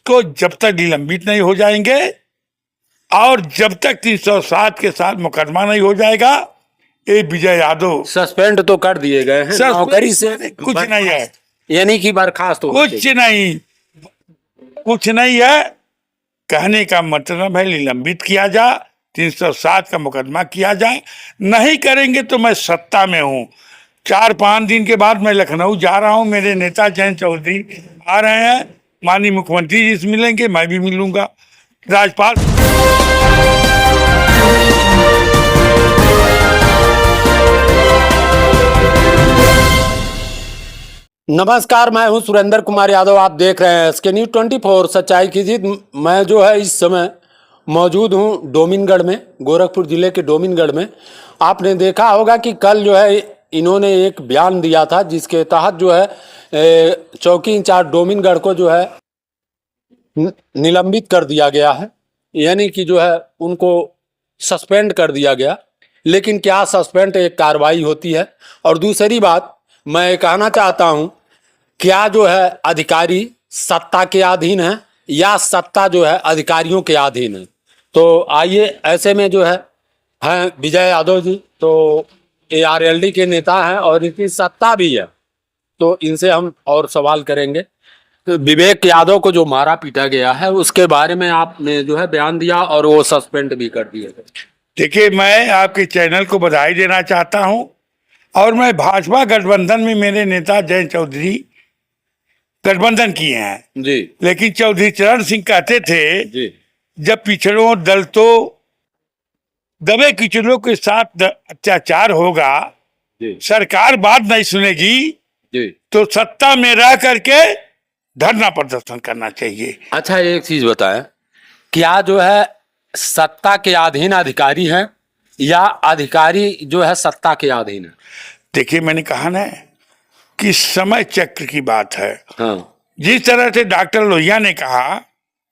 उसको जब तक निलंबित नहीं हो जाएंगे और जब तक 307 के साथ मुकदमा नहीं हो जाएगा, ये विजय यादव सस्पेंड तो कर दिए गए हैं नौकरी से, कुछ नहीं है, यानी कि बर्खास्त हो कुछ नहीं है। कहने का मतलब है निलंबित किया जा, 307 का मुकदमा किया जाए। नहीं करेंगे तो मैं सत्ता में हूँ। 4-5 दिन के बाद मैं लखनऊ जा रहा हूँ, मेरे नेता जयंत चौधरी आ रहे हैं, माननीय मुख्यमंत्री जी से मिलेंगे, मैं भी मिलूंगा, राज्यपाल। नमस्कार, मैं हूं सुरेंद्र कुमार यादव। आप देख रहे हैं SK News 24 सच्चाई की जीत। मैं जो है इस समय मौजूद हूं डोमिनगढ़ में, गोरखपुर जिले के डोमिनगढ़ में। आपने देखा होगा कि कल जो है इन्होंने एक बयान दिया था, जिसके तहत जो है चौकी इंचार्ज डोमिनगढ़ को जो है निलंबित कर दिया गया है, यानी कि जो है उनको सस्पेंड कर दिया गया। लेकिन क्या सस्पेंड एक कार्रवाई होती है? और दूसरी बात मैं कहना चाहता हूं, क्या जो है अधिकारी सत्ता के अधीन है या सत्ता जो है अधिकारियों के अधीन है? तो आइए, ऐसे में जो है विजय यादव जी तो ARLD के नेता हैं और इनकी सत्ता भी है, तो इनसे हम और सवाल करेंगे। तो विवेक यादव को जो मारा पीटा गया है उसके बारे में आपने जो है बयान दिया और वो सस्पेंड भी कर दिए। देखिए, मैं आपके चैनल को बधाई देना चाहता हूं और मैं भाजपा गठबंधन में मेरे नेता जयंत चौधरी गठबंधन किए हैं जी, लेकिन चौधरी चरण सिंह कहते थे जी, जब पिछड़ों दलितों दबे किचड़ों के साथ अत्याचार होगा, जी, सरकार बात नहीं सुनेगी, जी, तो सत्ता में रह करके धरना प्रदर्शन करना चाहिए। अच्छा, एक चीज बताएं, क्या जो है सत्ता के अधीन अधिकारी हैं या अधिकारी जो है सत्ता के अधीन है? देखिए, मैंने कहा ना कि समय चक्र की बात है। हाँ, जिस तरह से डॉक्टर लोहिया ने कहा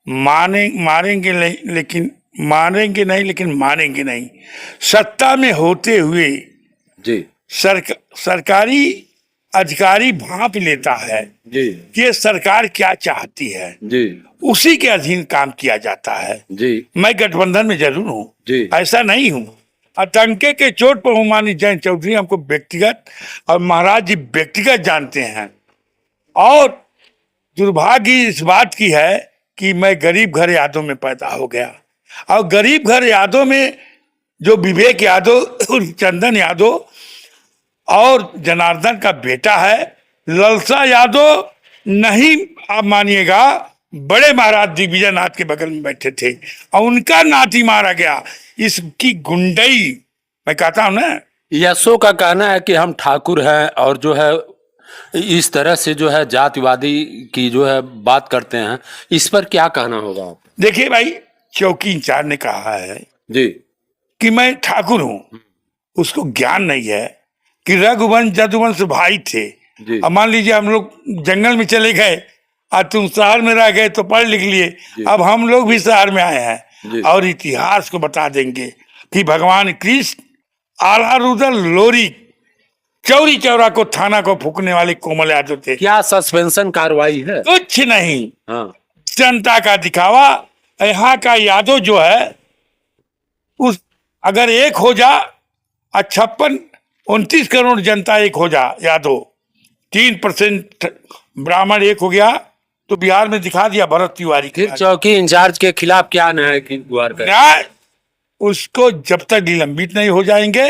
मारेंगे नहीं लेकिन मारेंगे नहीं, सत्ता में होते हुए जी, सरकारी अधिकारी भांप लेता है जी, कि ये सरकार क्या चाहती है, जी, उसी के अधीन काम किया जाता है। जी, मैं गठबंधन में जरूर हूँ, जी, ऐसा नहीं हूँ, आतंके के चोट पर हूँ। मानी जयंत चौधरी हमको व्यक्तिगत और महाराज जी व्यक्तिगत जानते हैं। और दुर्भाग्य इस बात की है कि मैं गरीब घर यादव में पैदा हो गया, और गरीब घर यादव में जो विवेक यादव, चंदन यादव और जनार्दन का बेटा है ललसा यादव, नहीं आप मानिएगा, बड़े महाराज दिग्विजय नाथ के बगल में बैठे थे और उनका नाती मारा गया। इसकी गुंडई, मैं कहता हूं ना, यशो का कहना है कि हम ठाकुर हैं और जो है इस तरह से जो है जातिवादी की जो है बात करते हैं, इस पर क्या कहना होगा आप? देखिए भाई, चौकी इंचार्ज ने कहा है जी, कि मैं ठाकुर हूं, उसको ज्ञान नहीं है कि रघुवंश जदुवंश भाई थे। अब मान लीजिए हम लोग जंगल में चले गए और तुम शहर में रह गए तो पढ़ लिख लिए, अब हम लोग भी शहर में आए हैं और इतिहास को बता देंगे कि भगवान कृष्ण आला रुदल लोरी चौरी चौरा को थाना को फूकने वाले कोमल यादव थे। क्या सस्पेंशन कार्रवाई है? कुछ नहीं, हाँ, जनता का दिखावा। यहाँ का यादव जो है, उस अगर एक हो जा 29 करोड़ जनता एक हो जा, यादव 3% ब्राह्मण एक हो गया, तो बिहार में दिखा दिया भरत तिवारी। फिर चौकी इंचार्ज के खिलाफ क्या न्याय की गुहार करें? न्याय उसको जब तक निलंबित नहीं हो जाएंगे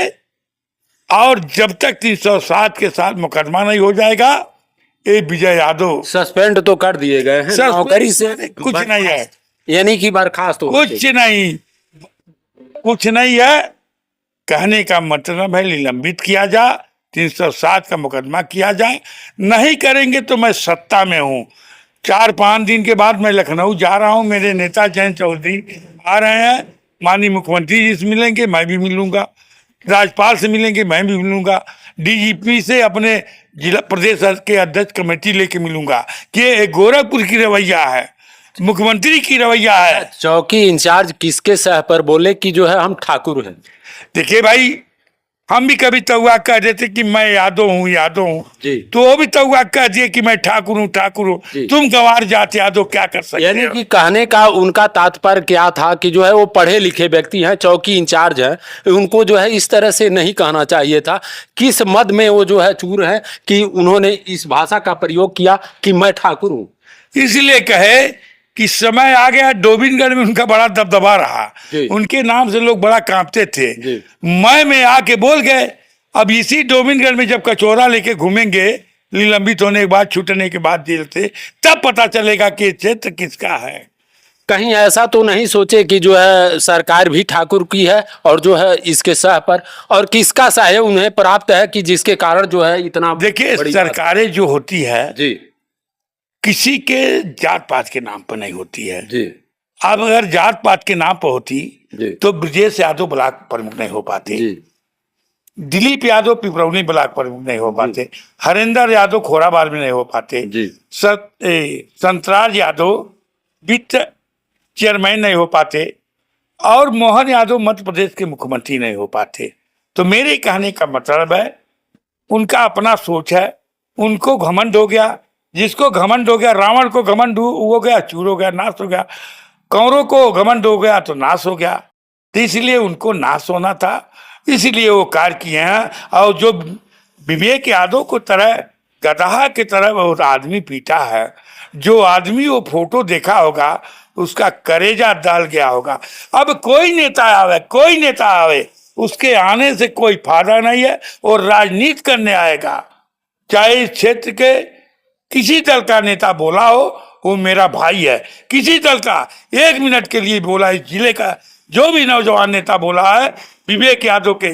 और जब तक 307 के साथ मुकदमा नहीं हो जाएगा, ये विजय यादव सस्पेंड तो कर दिए गए हैं नौकरी से, कुछ नहीं है, यानी कि बर्खास्त हो, कुछ नहीं है। कहने का मतलब है निलंबित किया जा, 307 का मुकदमा किया जाए। नहीं करेंगे तो मैं सत्ता में हूँ। 4-5 दिन के बाद मैं लखनऊ जा रहा हूँ, मेरे नेता जयंत चौधरी आ रहे हैं, माननीय मुख्यमंत्री जी से मिलेंगे, मैं भी मिलूंगा, राज्यपाल से मिलेंगे, मैं भी मिलूंगा, DGP से अपने जिला प्रदेश के अध्यक्ष कमेटी लेके मिलूंगा कि ये गोरखपुर की रवैया है, मुख्यमंत्री की रवैया है। चौकी इंचार्ज किसके सह पर बोले कि जो है हम ठाकुर हैं? देखिए भाई, हम भी कभी तहुआ कह देते कि मैं यादव हूँ जी। तो वो भी तहुआ कह दिए कि मैं ठाकुर हूँ जी। तुम गंवार जात यादव क्या कर सकते यानी हो। कि कहने का उनका तात्पर्य क्या था कि जो है वो पढ़े लिखे व्यक्ति हैं, चौकी इंचार्ज हैं, उनको जो है इस तरह से नहीं कहना चाहिए था। किस मद में वो जो है चूर हैं कि उन्होंने इस भाषा का प्रयोग किया कि मैं ठाकुर हूँ। इसलिए कहे कि समय आ गया, डोबिनगढ़ में उनका बड़ा दबदबा रहा, जी। उनके नाम से लोग बड़ा कांपते थे। जी। मैं में आके बोल गए। अब इसी डोबिनगढ़ में जब कचोरा लेके घूमेंगे निलंबित होने के बाद, छूटने के बाद जेल से, तब पता चलेगा कि ये क्षेत्र किसका है। कहीं ऐसा तो नहीं सोचे कि जो है सरकार भी ठाकुर की है और जो है इसके सह पर और किसका सह उन्हें प्राप्त है कि जिसके कारण जो है इतना। देखिए, सरकारें जो होती है जी। किसी के जात पात के नाम पर नहीं होती है। जी। अब अगर जात पात के नाम पर होती जी। तो ब्रजेश यादव ब्लॉक प्रमुख नहीं हो पाते, जी। दिलीप यादव पिपरौनी ब्लॉक प्रमुख नहीं हो पाते, हरेंद्र यादव खोराबाद में नहीं हो पाते, जी। संतराज यादव वित्त चेयरमैन नहीं हो पाते, और मोहन यादव मध्य प्रदेश के मुख्यमंत्री नहीं हो पाते। तो मेरे कहने का मतलब है उनका अपना सोच है, उनको घमंड हो गया। जिसको घमंड हो गया, रावण को घमंड हो गया, चूर हो गया, नाश हो गया। कौरों को घमंड हो गया तो नाश हो गया। तो इसलिए उनको नाश होना था, इसलिए वो कार्य किए हैं। और जो विवेक यादव को तरह गदहा की तरह वो आदमी पीटा है, जो आदमी वो फोटो देखा होगा उसका करेजा दल गया होगा। अब कोई नेता आवे उसके आने से कोई फायदा नहीं है, और राजनीति करने आएगा, चाहे इस क्षेत्र के किसी दल का नेता बोला हो, वो मेरा भाई है। किसी दल का 1 मिनट के लिए बोला, इस जिले का जो भी नौजवान नेता बोला है विवेक यादव के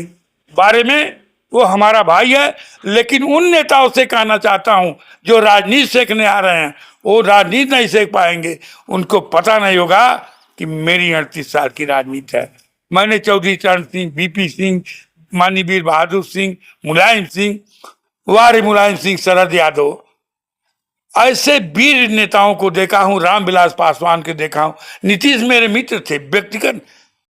बारे में, वो हमारा भाई है। लेकिन उन नेताओं से कहना चाहता हूं जो राजनीति सीखने आ रहे हैं, वो राजनीति नहीं सीख पाएंगे। उनको पता नहीं होगा कि मेरी 38 साल की राजनीति है। मैंने चौधरी चरण सिंह, बीपी सिंह, माननीय वीर बहादुर सिंह, मुलायम सिंह, वारी मुलायम सिंह, शरद यादव, ऐसे वीर नेताओं को देखा हूं, रामविलास पासवान के देखा हूं। नीतीश मेरे मित्र थे, व्यक्तिगत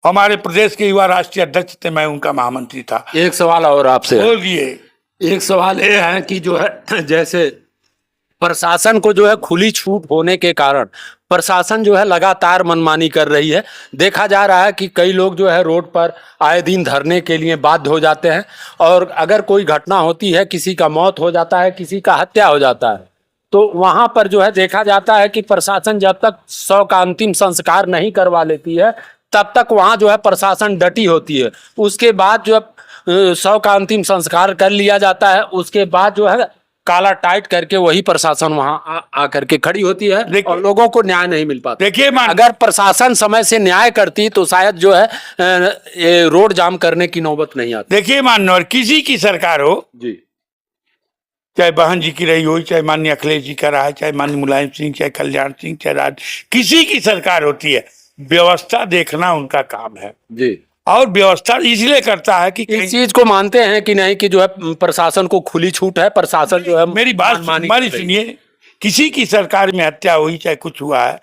हमारे प्रदेश के युवा राष्ट्रीय अध्यक्ष थे, मैं उनका महामंत्री था। एक सवाल और आपसे, बोलिए। एक सवाल ये है कि जो है जैसे प्रशासन को जो है खुली छूट होने के कारण प्रशासन जो है लगातार मनमानी कर रही है। देखा जा रहा है कि कई लोग जो है रोड पर आए दिन धरने के लिए बाध्य हो जाते हैं, और अगर कोई घटना होती है, किसी का मौत हो जाता है, किसी का हत्या हो जाता है, तो वहां पर जो है देखा जाता है कि प्रशासन जब तक शव का अंतिम संस्कार नहीं करवा लेती है तब तक वहां जो है प्रशासन डटी होती है। उसके बाद जब शव का अंतिम संस्कार कर लिया जाता है, उसके बाद जो है काला टाइट करके वही प्रशासन वहां आकर के खड़ी होती है और लोगों को न्याय नहीं मिल पाता। देखिए, अगर प्रशासन समय से न्याय करती तो शायद जो है ये रोड जाम करने की नौबत नहीं आती। देखिए माननीय, किसी की सरकार हो जी, चाहे बहन जी की रही हो, चाहे माननीय अखिलेश जी का रहा है, चाहे माननीय मुलायम सिंह, चाहे कल्याण सिंह, चाहे राज, किसी की सरकार होती है, व्यवस्था देखना उनका काम है जी। और व्यवस्था इसलिए करता है कि इस चीज को मानते हैं कि नहीं कि जो है प्रशासन को खुली छूट है, प्रशासन जो है मेरी बात हमारी सुनिए। किसी की सरकार में हत्या हुई, चाहे कुछ हुआ है,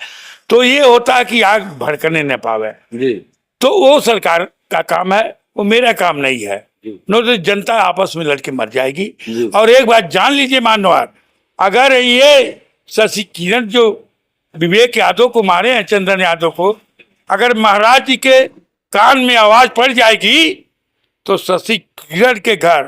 तो ये होता है कि आग भड़कने न पावे जी, तो वो सरकार का काम है, वो मेरा काम नहीं है। नो तो जनता आपस में लड़के मर जाएगी। और एक बात जान लीजिए मानवार, अगर ये शशि किरण जो विवेक यादव को मारे हैं, चंदन यादव को, अगर महाराज जी के कान में आवाज पड़ जाएगी तो शशि किरण के घर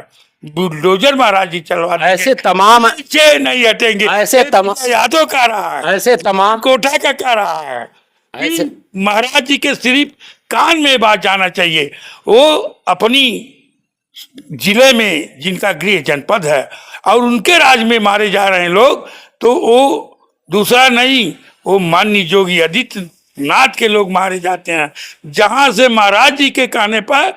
बुलडोजर महाराज जी चलवा, ऐसे तमाम नहीं हटेंगे। ऐसे तमाम यादव का रहा है, ऐसे तमाम कोठा का कह रहा है, ऐसे महाराज जी के सिर्फ कान में बात जाना चाहिए। वो अपनी जिले में जिनका गृह जनपद है और उनके राज में मारे जा रहे हैं लोग, तो वो दूसरा नहीं, वो माननीय योगी आदित्यनाथ के लोग मारे जाते हैं। जहां से महाराज जी के कहने पर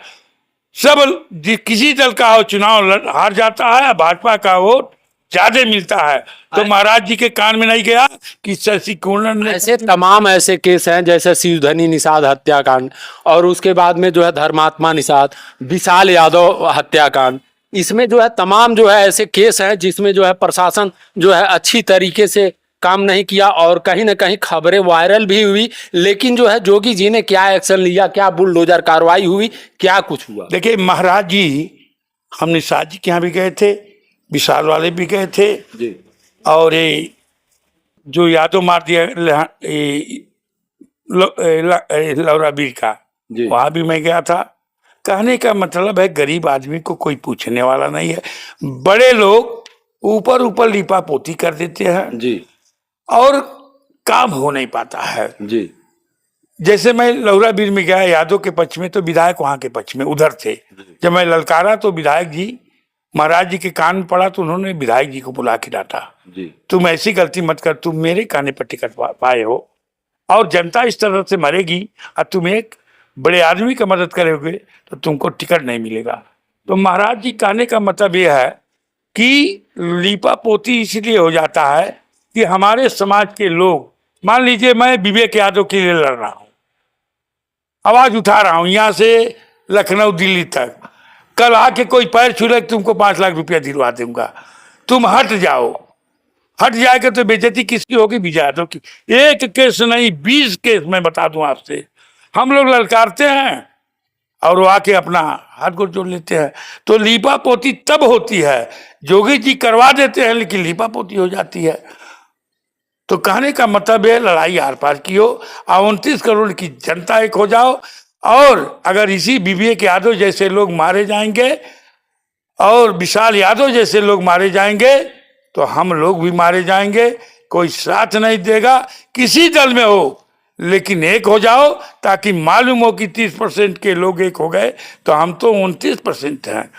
सब किसी दल का हो चुनाव हार जाता है, भाजपा का वोट ज्यादा मिलता है, तो महाराज जी के कान में नहीं गया कि शशि किरण ने। ऐसे तमाम ऐसे केस हैं जैसे शिवधनी निषाद हत्याकांड, और उसके बाद में जो है धर्मात्मा निषाद, विशाल यादव हत्याकांड, इसमें जो है तमाम जो है ऐसे केस हैं जिसमें जो है प्रशासन जो है अच्छी तरीके से काम नहीं किया, और कहीं ना कहीं खबरें वायरल भी हुई, लेकिन जो है जोगी जी ने क्या एक्शन लिया, क्या बुलडोजर कार्रवाई हुई, क्या कुछ हुआ। देखिए महाराज जी हम निषाद जी के यहाँ भी गए थे, विशाल वाले भी गए थे, जी और ये जो यादव मार दिया लौरा बीर का, जी। वहां भी मैं गया था। कहने का मतलब है गरीब आदमी को कोई पूछने वाला नहीं है। बड़े लोग ऊपर ऊपर लीपा पोती कर देते हैं जी और काम हो नहीं पाता है। जी जैसे मैं लौरा बीर में गया यादव के पक्ष में, तो विधायक वहां के पक्ष में उधर थे। जब मैं ललकारा तो विधायक जी महाराज जी के कान में पड़ा, तो उन्होंने विधायक जी को बुला के डांटा, जी तुम ऐसी गलती मत कर, तुम मेरे काने पर टिकट पाए हो और जनता इस तरह से मरेगी और तुम एक बड़े आदमी का मदद करोगे तो तुमको टिकट नहीं मिलेगा। तो महाराज जी कहने का मतलब यह है कि लीपा पोती इसलिए हो जाता है कि हमारे समाज के लोग, मान लीजिए मैं विवेक यादव के लिए लड़ रहा हूं, आवाज उठा रहा हूं यहाँ से लखनऊ दिल्ली तक, कल आके कोई पैर छू ले तुमको 5 लाख रुपया दिलवा दूंगा, तुम हट जाओ, हट जाएगा तो बेइज्जती किसकी होगी? विजय यादव की। एक केस नहीं 20 केस मैं बता दूं आपसे, हम लोग ललकारते हैं और वो आके अपना हाथ गोड़ जोड़ लेते हैं। तो लीपा पोती तब होती है, जोगी जी करवा देते हैं लेकिन लीपा पोती हो जाती है। तो कहने का मतलब है लड़ाई आर पार की हो, 29 करोड़ की जनता एक हो जाओ, और अगर इसी विवेक यादव जैसे लोग मारे जाएंगे और विशाल यादव जैसे लोग मारे जाएंगे तो हम लोग भी मारे जाएंगे। कोई साथ नहीं देगा, किसी दल में हो लेकिन एक हो जाओ, ताकि मालूम हो कि 30% के लोग एक हो गए तो हम तो 29% हैं।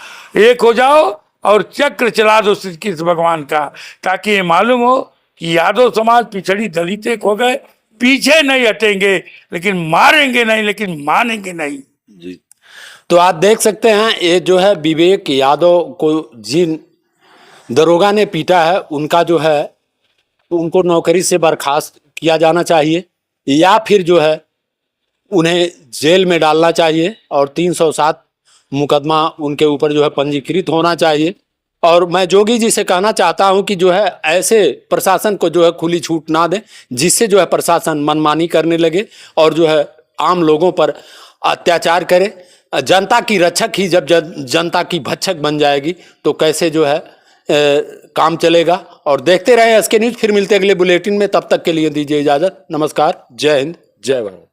एक हो जाओ और चक्र चला दो श्री कृष्ण भगवान का, ताकि ये मालूम हो कि यादव समाज पिछड़ी दलित एक हो गए, पीछे नहीं हटेंगे, लेकिन मारेंगे नहीं, लेकिन मानेंगे नहीं। जी। तो आप देख सकते हैं ये जो है विवेक यादव को जिन दरोगा ने पीटा है, उनका जो है उनको नौकरी से बर्खास्त किया जाना चाहिए, या फिर जो है उन्हें जेल में डालना चाहिए और 307 मुकदमा उनके ऊपर जो है पंजीकृत होना चाहिए। और मैं जोगी जी से कहना चाहता हूं कि जो है ऐसे प्रशासन को जो है खुली छूट ना दें, जिससे जो है प्रशासन मनमानी करने लगे और जो है आम लोगों पर अत्याचार करे। जनता की रक्षक ही जब जनता की भक्षक बन जाएगी तो कैसे जो है काम चलेगा। और देखते रहे SK न्यूज़, फिर मिलते अगले बुलेटिन में, तब तक के लिए दीजिए इजाजत। नमस्कार, जय हिंद, जय भारत।